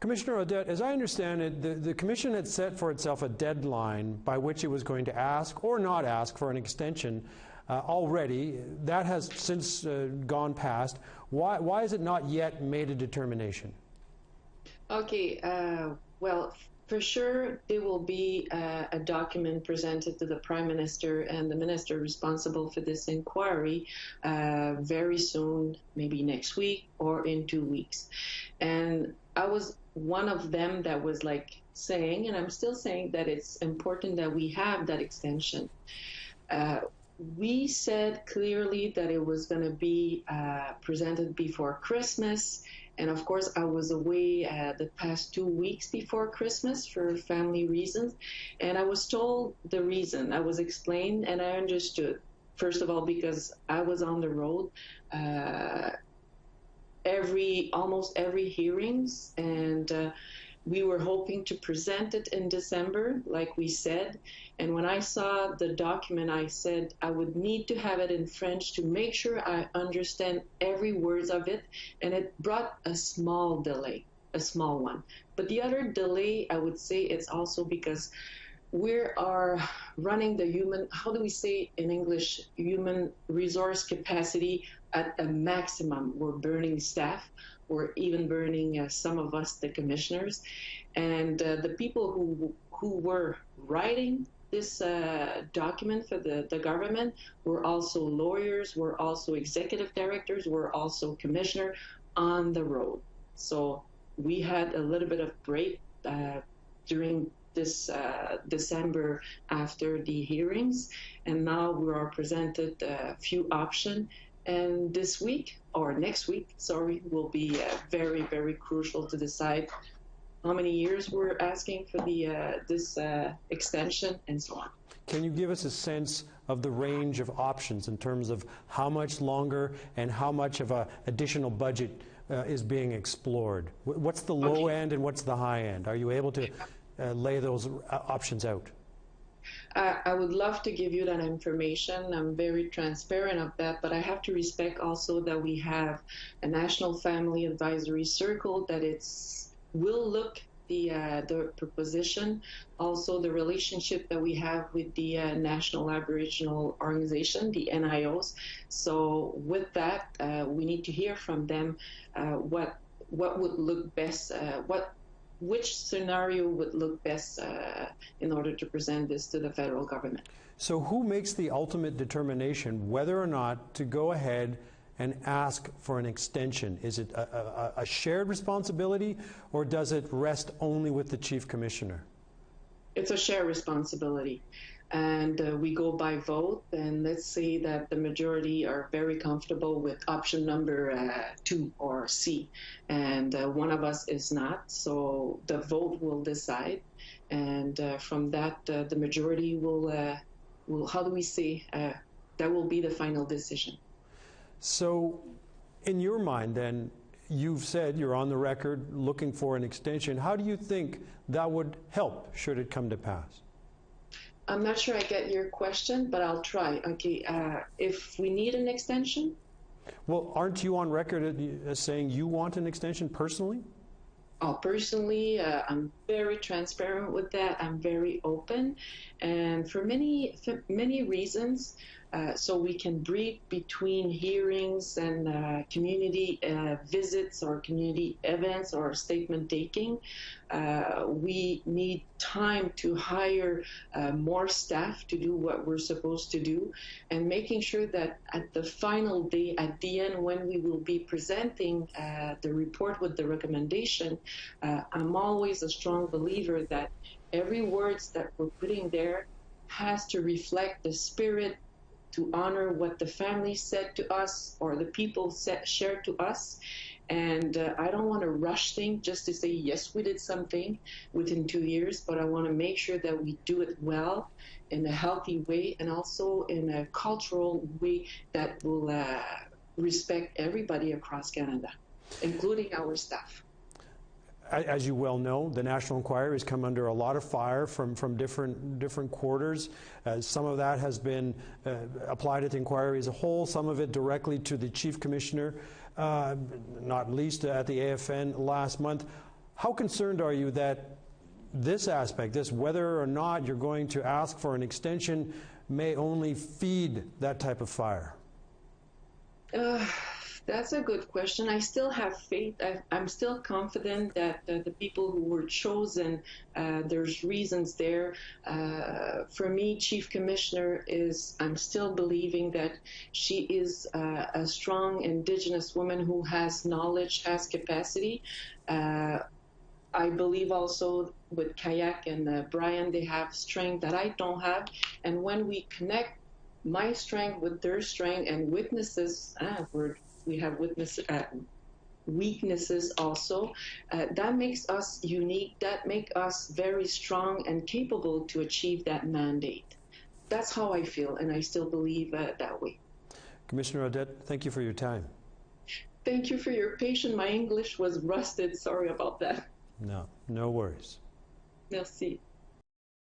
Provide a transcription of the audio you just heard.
Commissioner Audette, as I understand it, the Commission had set for itself a deadline by which it was going to ask or not ask for an extension already. That has since gone past. Why has it not yet made a determination? Okay, well, for sure there will be a document presented to the Prime Minister and the Minister responsible for this inquiry very soon, maybe next week or in 2 weeks. And I was one of them that was like saying, and I'm still saying, that it's important that we have that extension. We said clearly that it was going to be presented before Christmas. And of course, I was away the past 2 weeks before Christmas for family reasons. And I was told the reason. I was explained and I understood. First of all, because I was on the road almost every hearings, and we were hoping to present it in December, like we said. And when I saw the document, I said I would need to have it in French to make sure I understand every word of it. And it brought a small delay, a small one. But the other delay, I would say, it's also because we are running the human, how do we say in English, human resource capacity at a maximum. We're burning staff. We're even burning some of us, the commissioners. And the people who were writing this document for the government were also lawyers, were also executive directors, were also commissioner on the road. So we had a little bit of break during this December after the hearings, and now we are presented a few options. And this week, or next week, sorry, will be very, very crucial to decide how many years we're asking for this extension and so on. Can you give us a sense of the range of options in terms of how much longer and how much of an additional budget is being explored? What's the low end and what's the high end? Are you able to lay those options out? I would love to give you that information. I'm very transparent of that, but I have to respect also that we have a National Family Advisory Circle that will look the proposition, also the relationship that we have with the National Aboriginal Organization, the NIOs. So with that, we need to hear from them what would look best, which scenario would look best in order to present this to the federal government. So who makes the ultimate determination whether or not to go ahead and ask for an extension? Is it a shared responsibility, or does it rest only with the Chief Commissioner? It's a shared responsibility. And we go by vote, and let's say that the majority are very comfortable with option number 2 or C, and one of us is not, so the vote will decide, and from that the majority will, how do we say, that will be the final decision. So in your mind then, you've said you're on the record looking for an extension. How do you think that would help should it come to pass? I'm not sure I get your question, but I'll try. Okay, if we need an extension? Well, aren't you on record as saying you want an extension personally? Oh, personally, I'm very transparent with that. I'm very open, and for many reasons. So we can breathe between hearings and community visits or community events or statement taking. We need time to hire more staff to do what we're supposed to do, and making sure that at the final day, at the end, when we will be presenting the report with the recommendation, I'm always a strong believer that every words that we're putting there has to reflect the spirit, to honor what the family said to us or the people shared to us. And I don't want to rush things just to say, yes, we did something within 2 years, but I want to make sure that we do it well, in a healthy way, and also in a cultural way that will respect everybody across Canada, including our staff. As you well know, the National Inquiry has come under a lot of fire from different quarters. Some of that has been applied at the inquiry as a whole, some of it directly to the Chief Commissioner, not least at the AFN last month. How concerned are you that this aspect, this whether or not you're going to ask for an extension, may only feed that type of fire? That's a good question. I still have faith. I'm still confident that the people who were chosen, there's reasons there. For me, Chief Commissioner I'm still believing that she is a strong Indigenous woman who has knowledge, has capacity. I believe also with Kayak and Brian, they have strength that I don't have. And when we connect my strength with their strength and we have weaknesses also, that makes us unique, that makes us very strong and capable to achieve that mandate. That's how I feel, and I still believe that way. Commissioner Audette, thank you for your time. Thank you for your patience. My English was rusted. Sorry about that. No worries. Merci.